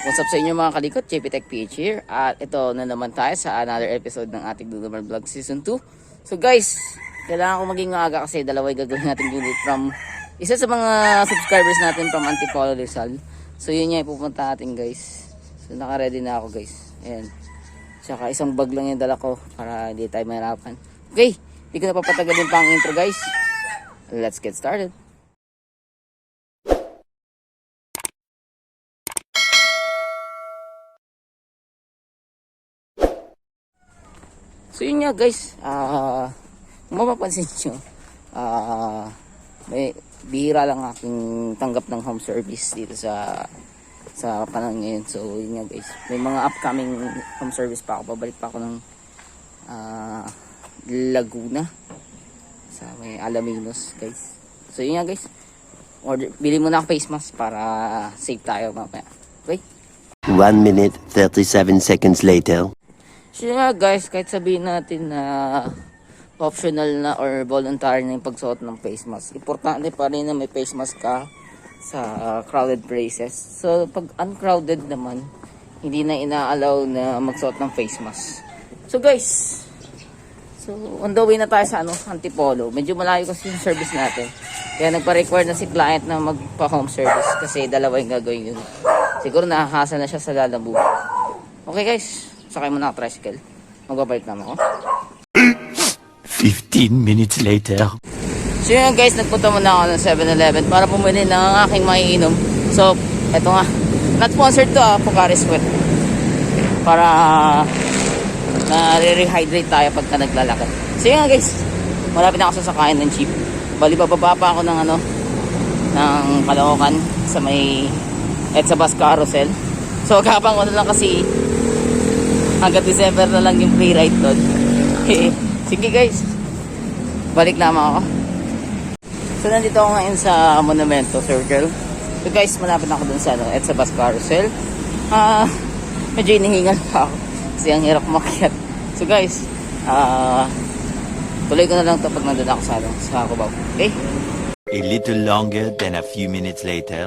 What's up sa inyo mga kalikot, JP Tech PH here. At ito na naman tayo sa another episode ng ating Dudumar Vlog Season 2. So guys, kailangan ko maging maaga kasi dalawa yung gagawin natin unit from isa sa mga subscribers natin from Antipolo Rizal. So yun yung ipupunta natin guys. So naka-ready na ako guys. Ayan. Tsaka isang bag lang yung dala ko para hindi tayo mahirapan. Okay, hindi ko na papatagalin pa ang intro guys. Let's get started. So yun nga guys, kung mapapansin nyo, may bihira lang aking tanggap ng home service dito sa panahon ngayon. So yun nga guys, may mga upcoming home service pa ako. Babalik pa ako ng Laguna sa may Alaminos guys. So yun nga guys, bili muna ako face mask para safe tayo mamaya. Okay? 1 minute 37 seconds later. So nga guys, kahit sabihin natin na optional na or voluntary na yung pagsuot ng face mask, importante pa rin na may face mask ka sa crowded places. So pag uncrowded naman, hindi na inaalaw na magsuot ng face mask. So guys, on the way na tayo sa Antipolo. Medyo malayo kasi yung service natin. Kaya nagpa-require na si client na magpa-home service kasi dalawa yung gagawin yun. Siguro nakahasa na siya sa Lalabu. Okay guys, sakay mo na tricycle. Magbabalik naman ako. 15 minutes later. So yun guys, nagpunta muna ako ng 7-Eleven para bumili ng aking maiinom. So, eto nga. Not sponsored to Pocari Sweat. Para na-rehydrate tayo pagka naglalakad. So yun nga guys, malapit na ako sa sakayan ng jeep. Bali bababa pa ako ng ng Caloocan sa may EDSA Bus Carousel. So kapang ko na lang kasi hanggang December na lang yung free ride doon. Sige guys, balik naman ako. So nandito ako ngayon sa Monumento Circle. So guys, malapit na ako dun sa EDSA Bus Carousel. Medyo hinihingal pa ako kasi ang hirap makiat. So guys, tuloy ko na lang ito pag nandun ako sa Cubao. Okay? A little longer than a few minutes later.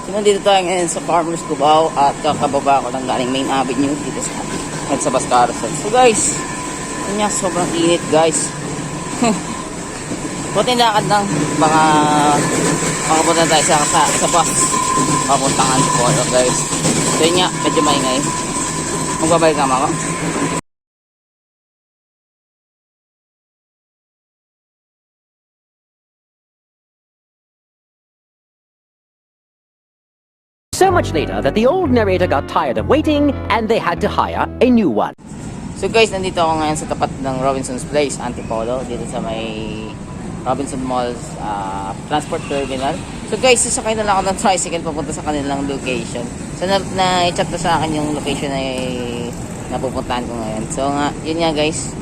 So nandito tayo ngayon sa Farmers Cubao at kakababa ko ng galing Main Avenue dito sa Bus Carousel. So guys, yun nga, sobrang init guys. Buti lakad lang, baka makapunta tayo sa bus papuntang Antipolo guys. So yun nga, medyo maingay. Magbabalik naman ako. So much later that the old narrator got tired of waiting and they had to hire a new one. So guys, nandito ako ngayon sa tapat ng Robinson's Place, Antipolo, dito sa may Robinson Malls Transport Terminal. So guys, sasakay na lang ako ng tricycle papunta sa kanilang location. So na-chat na sa akin yung location na napupuntahan ko ngayon. So nga, yun nga guys,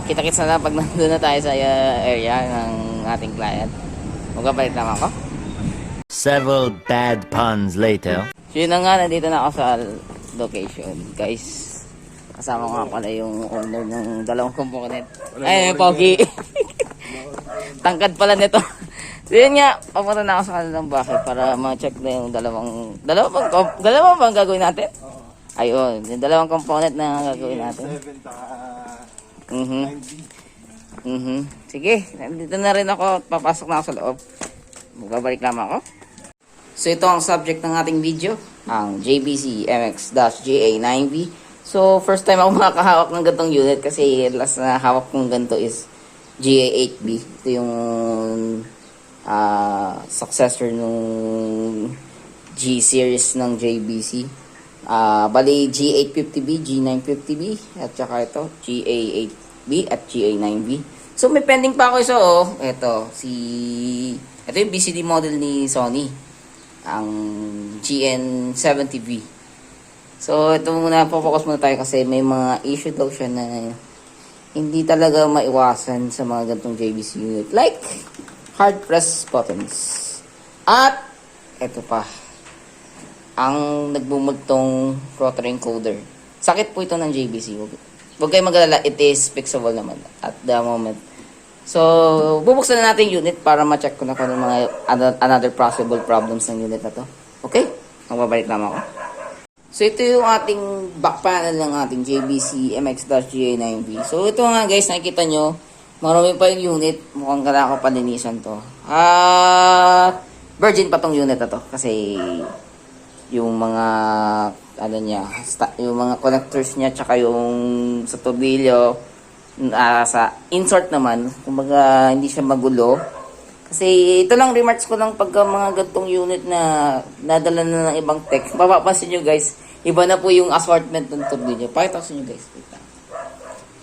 kita-kits na lang pag nandun na tayo sa area ng ating client. Magpapalit naman ako. Several bad puns later. So yun na nga, nandito na ako sa location guys. Kasama ko nga pala yung owner ng dalawang component. Ay, pogi. Tangkad pala nito. So yun nga, papunta na ako sa kanilang bahay para ma-check na yung dalawa bang gagawin natin? Ayun, yung dalawang component na gagawin natin. Sige, nandito na rin ako. Papasok na ako sa loob. Magbabalik naman ako. So ito ang subject ng ating video, ang JBC MX-JA9V. So first time ako makakahawak ng gantong unit kasi last na hawak kong ganito is GA8B. Ito yung successor nung G series ng JBC. Bali G850B, G950B at saka ito GA8B at GA9V. So may pending pa ako isa ito yung BCD model ni Sony, ang GN70V. So ito muna, focus muna tayo kasi may mga issue daw siya na hindi talaga maiwasan sa mga ganitong JBC unit, like hard press buttons. At ito pa, ang nagbumultong rotor encoder. Sakit po ito ng JBC. Huwag kayong mag-alala, it is fixable naman at the moment. So, bubuksan na natin yung unit para ma-check ko na kung ano mga another possible problems ng unit na to. Okay? Magbabalik naman ako. So, ito yung ating back panel ng ating JBC MX-GA9V. So, ito nga guys, nakikita nyo, marami pa yung unit. Mukhang kailangan ko palinisan to. Virgin pa tong unit na to. Kasi, yung mga, ano niya, yung mga connectors niya, tsaka yung sa tornilyo, sa insert naman, kumbaga, hindi siya magulo. Kasi ito lang remarks ko lang pagka mga gantong unit na nadala na ng ibang tech. Mapapansin nyo guys, iba na po yung assortment ng tornilyo. Pakita ko sa inyo guys. Wait lang.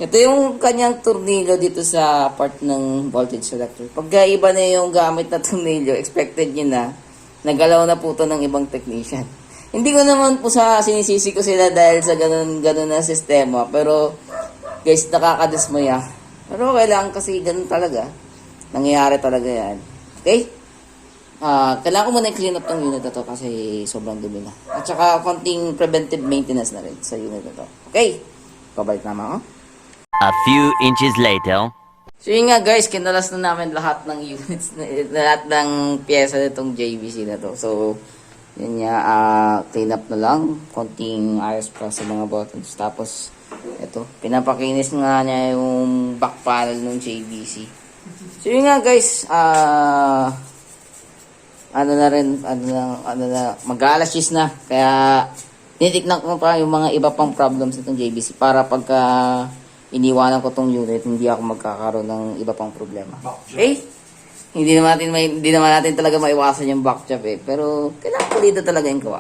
Ito yung kanyang tornilyo dito sa part ng voltage selector. Pagka iba na yung gamit na tornilyo, expected nyo na nagalaw na po ito ng ibang technician. Hindi ko naman po sinisisi ko sila dahil sa ganun na sistema. Pero guys, nakakadismaya. Pero kailangan kasi ganun talaga. Nangyayari talaga yan. Okay? Kailangan ko muna i-clean up tong unit na to kasi sobrang dumi na. At saka konting preventive maintenance na rin sa unit na to. Okay? Pabalik naman ako. A few inches later. So yun nga guys, kinalas na namin lahat ng units, lahat ng pyesa nitong JVC na to. So, yun nga, clean up na lang. Konting ayos pa sa mga buttons. Tapos, ito, pinapakinis nga niya yung back panel ng JVC. So yun nga guys, mag-alas 10 na. Kaya, tinitignan ko pa yung mga iba pang problems nitong JVC para pagka iniwanan ko tong unit, hindi ako magkakaroon ng iba pang problema. Okay? Hindi naman natin talaga maiwasan yung back job eh. Pero, kailangan pulido talaga yung gawa.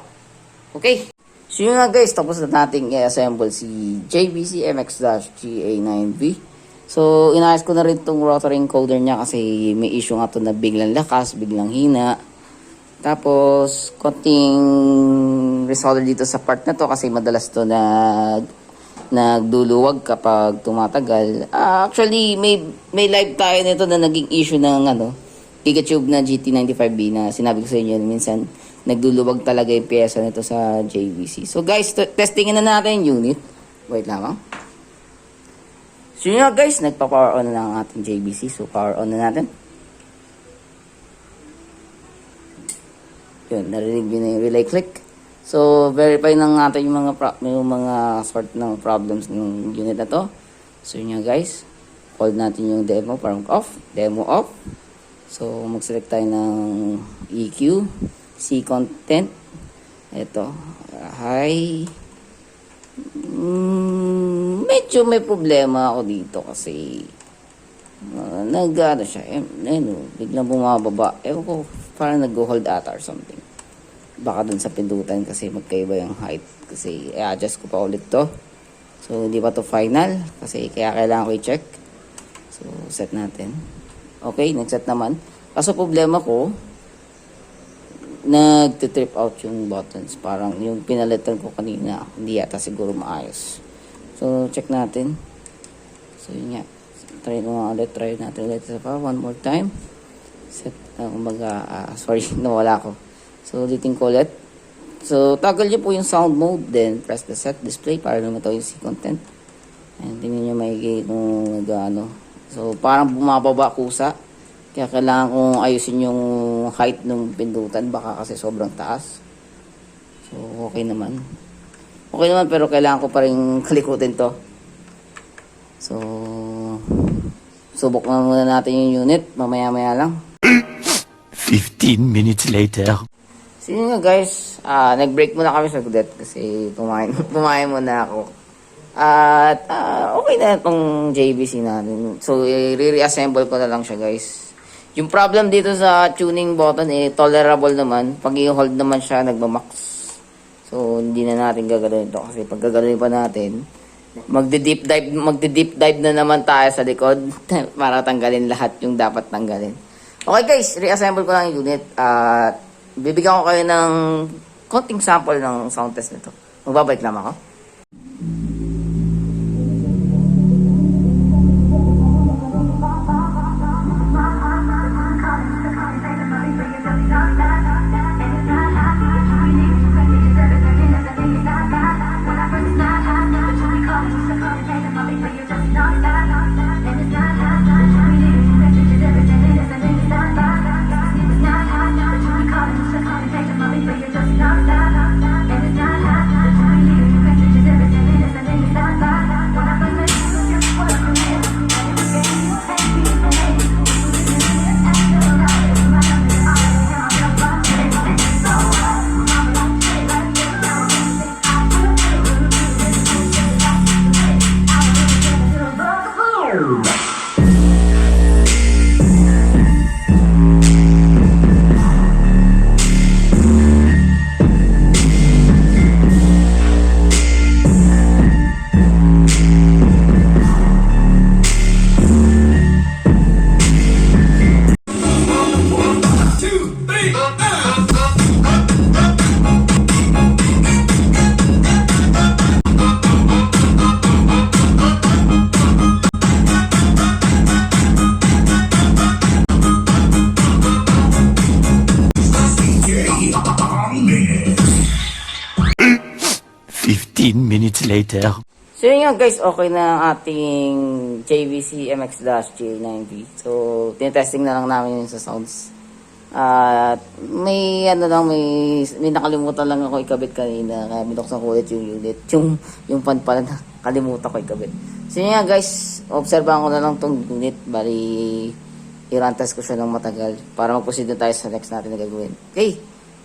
Okay? So yun nga guys, tapos na natin i-assemble si JVC MX-GA9V. So, inayos ko na rin itong rotary encoder niya kasi may issue nga ito na biglang lakas, biglang hina. Tapos, konting resolder dito sa part na to kasi madalas to nagduluwag kapag tumatagal. Actually, may live tayo nito na naging issue ng Gigatube na GT95B na sinabi ko sa inyo minsan nagduluwag talaga yung pyesa nito sa JVC. So guys, testingin na natin yung unit. Wait lamang. So yun nga guys, nagpa-power on na ang ating JVC. So power on na natin. Yun, narinig yun na yung relay click. So verify na natin yung mga sort ng problems ng unit na to. So yun nga guys, hold natin yung demo parang off. Demo off. So mag-select tayo ng EQ, C content. Ito, high. Medyo may problema ako dito kasi siya, biglang bumababa. Ewan ko, parang nag-hold ata or something. Baka dun sa pindutan kasi magkaiba yung height. Kasi i-adjust ko pa ulit to. So, hindi pa to final kasi kaya kailangan ko i-check. So, set natin. Okay, nag-set naman. Kaso problema ko, nag-trip out yung buttons. Parang yung pinalitan ko kanina, hindi yata siguro maayos. So, check natin. So, yun nga. Try natin ulit pa. One more time. Set, sorry, nawala ko. So, ulitin ko ulit. So, toggle nyo po yung sound mode. Then, press the set display para lumitaw yung C content. And, tingnan nyo maigi kung So, parang bumababa kusa. Kaya kailangan kong ayusin yung height ng pindutan. Baka kasi sobrang taas. So, okay naman. Okay naman pero kailangan ko pa rin kalikutin to. So, subok na muna natin yung unit. Mamaya-maya lang. 15 minutes later. So, yun nga guys. Nag-break muna kami sa gudet kasi pumain muna ako. At okay na itong JVC natin. So, i-reassemble ko na lang siya guys. Yung problem dito sa tuning button tolerable naman. Pag i-hold naman siya, nagmamax. So, hindi na natin gagawin ito. Kasi pag gagawin pa natin, magde-deep dive na naman tayo sa likod para tanggalin lahat yung dapat tanggalin. Okay guys, reassemble ko lang yung unit. At bibigyan ko kayo ng konting sample ng sound test nito. Magbabalik naman ako. 15 minutes later. So yun nga guys, okay na ang ating JVC MX-J90. So, tinetesting na lang namin yun sa sounds. At may nakalimutan lang ako ikabit kanina, kaya binuksan ko ulit yung unit. Yung pan pala nakalimutan ko ikabit. So yun nga guys, obserbahan ko na lang tong unit. Bali, i-run test ko siya ng matagal para mag-proceed na tayo sa next natin na gagawin. Okay,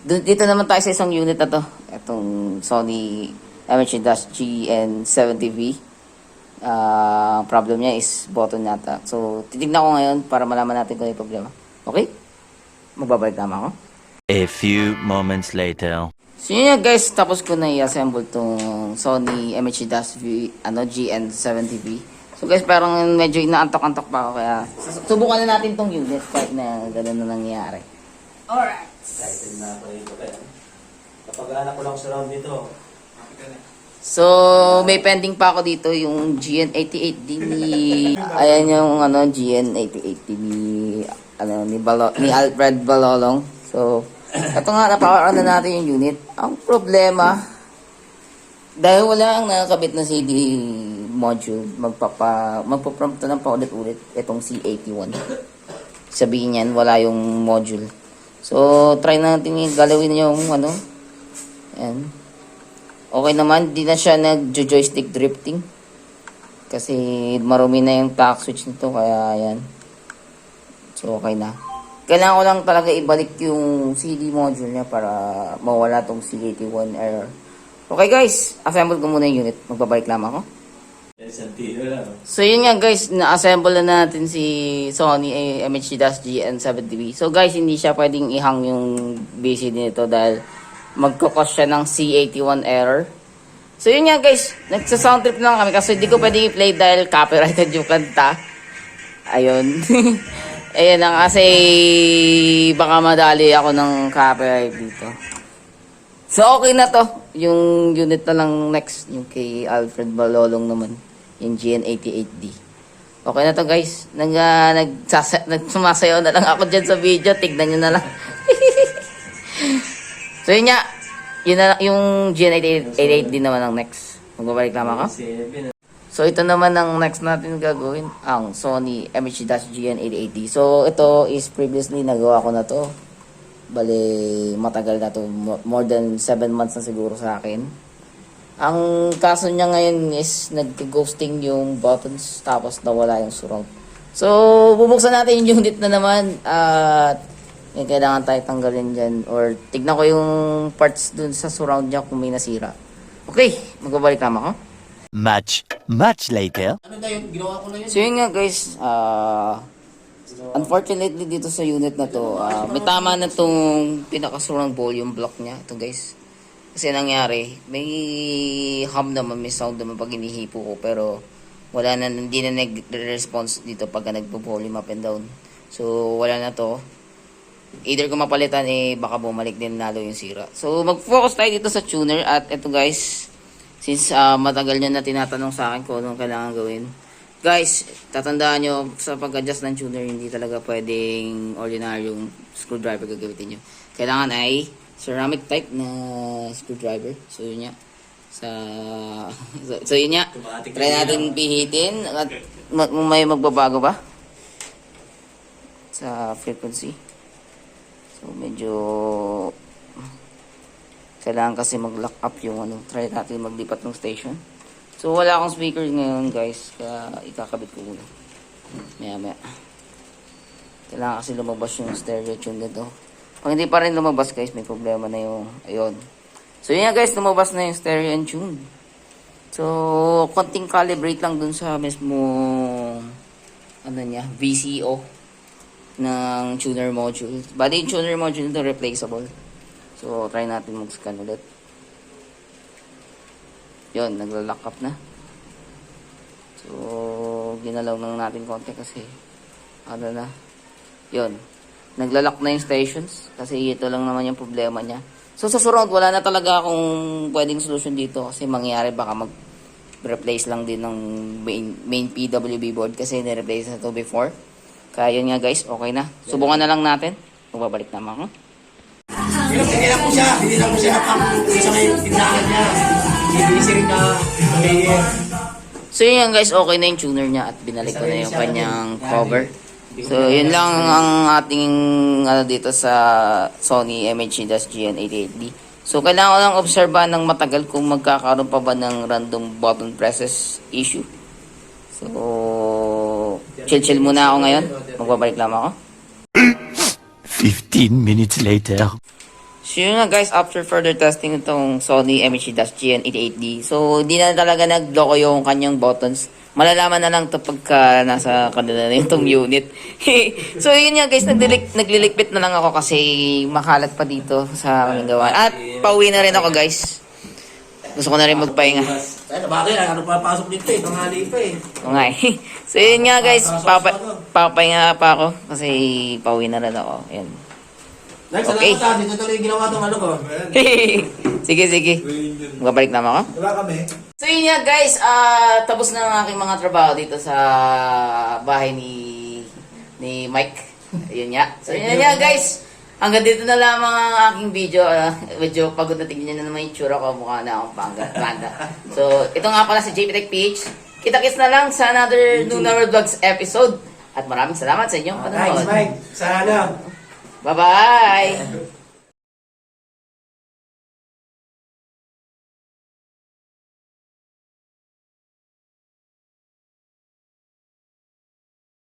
dito naman tayo sa isang unit na to. Itong Sony MH-GN70V. Problem niya is button yata. So, titignan ko ngayon para malaman natin kung ano yung problema. Okay? Magbabalik naman ako. A few moments later. So yun nga guys, tapos ko na i-assemble tong Sony GN70V. So guys, parang medyo inaantok-antok pa ako, kaya subukan na natin tong unit kahit na gano'n na nangyayari. Alright. Excited na ako rito kaya. Kapag anak ko lang sa round dito. So, may pending pa ako dito yung GN88D ayan yung GN88D ni Alfred Balolong. So, ito nga, napower on na natin yung unit. Ang problema, dahil wala ang nakakabit na CD module, magpaprompt na ng paulit-ulit itong C81. Sabihin yan, wala yung module. So, try natin galawin yung ayan. Okay naman, di na siya nag-joystick drifting. Kasi marumi na yung tack switch nito, kaya ayan. So, okay na. Kailangan ko lang talaga ibalik yung CD module niya para mawala tong C81 error. Okay guys, assemble ko muna yung unit. Magbabalik lang ako. So yun nga guys, na-assemble na natin si Sony MH-GN70V. So guys, hindi siya pwedeng ihang yung BCD nito dahil magkakos siya ng C81 error. So yun nga guys, nagsa-sound trip lang kami kasi hindi ko pwedeng i-play dahil copyrighted yung kanta. Ayun. Ayan lang kasi baka madali ako ng copyright dito. So okay na to. Yung unit na lang next, yung kay Alfred Balolong naman, yung GN88D. Okay na to guys. Nagsumasayaw na lang ako dyan sa video. Tignan nyo na lang. So yun nga, yun na, yung GN88D naman ang next. Magbabalik lang ako. So ito naman ang next natin gagawin, ang Sony MH-GN88D. So ito is previously nagawa ko na to. Bale, matagal na to. More than 7 months na siguro sa akin. Ang kaso niya ngayon is nag-ghosting yung buttons tapos nawala yung surround. So bubuksan natin yung unit na naman at may kailangan tayo tanggalin dyan or tignan ko yung parts dun sa surround niya kung may nasira. Okay, magbabalik naman ako. Much later. So yun nga guys, unfortunately dito sa unit na to, may tama na tong pinaka-surround volume block niya. Ito guys. Kasi nangyari, may hum naman, may sound naman pag hinihipo ko, pero wala na, hindi na nag-response dito pag nagpo-volume up and down. So wala na to. Either kung mapalitan, baka bumalik din lalo yung sira. So mag-focus tayo dito sa tuner at ito guys, since matagal nyo na tinatanong sa akin kung anong kailangan gawin. Guys, tatandaan nyo sa pag-adjust ng tuner, hindi talaga pwedeng ordinaryong screwdriver gagamitin nyo. Kailangan ay ceramic type na screwdriver. So yun nga. So yun nga. Try natin pihitin. At may magbabago ba? Sa frequency. So medyo kailangan kasi mag-lock up yung try natin maglipat ng station. So wala akong speaker ngayon guys, kaya ikakabit ko muna. Maya. Kailangan kasi lumabas yung stereo tune nito. Pag hindi pa rin lumabas guys, may problema na yung ayun. So yun nga guys, lumabas na yung stereo and tune. So konting calibrate lang dun sa mismo VCO ng tuner module. Bali yung tuner module nito replaceable. So try natin mag-scan ulit. Yun, nagla-lock up na. So ginalaw lang natin konti kasi yun, nagla-lock na yung stations kasi ito lang naman yung problema niya. So sa surround wala na talaga akong pwedeng solution dito kasi mangyari baka mag-replace lang din ng main PWB board kasi ni-replace na to before. Kaya yun nga guys, okay na. Subukan na lang natin. Magbabalik naman ako. Hindi lang ko siya pang sa may tindahan niya. Busy rin na player. So yun guys, okay na yung tuner niya at binalik ko na yung kanyang cover. So yun lang ang ating dito sa Sony MHD-GN88D. So kailangan ko lang obserbahan ng matagal kung magkakaroon pa ba ng random button presses issue. So chill muna ako ngayon. Magbabalik lang ako. 15 minutes later. So yun nga guys, after further testing itong Sony MHD-GN88D, so hindi na talaga nagloko yung kanyang buttons. Malalaman na lang ito pagka nasa kanila na itong unit. So yun nga guys, naglilikpit na lang ako kasi makalat pa dito sa aming gawa. At pauwi na rin ako guys. Gusto ko na rin magpahinga. Ay, bagay, ano pa pasok dito eh, tanghali pa eh. Okay. So yun nga guys, papahinga pa ako kasi pauwi na rin ako. Yan. Next, Okay. salamat dito tuloy ginawa itong ano ko. Sige. Magbabalik naman ako. Wala kami. So yun nga guys, tapos na ang aking mga trabaho dito sa bahay ni Mike. Yun nga. So yun nga guys, hanggang dito na lamang ang aking video. Medyo pagod na tignan nyo na naman yung tsura ko, mukha na akong panda. So ito nga pala si JP Tech PH. Kita-kits na lang sa another Lunar Vlogs episode. At maraming salamat sa inyong Thanks, panonood. Mike. Sana. Bye-bye!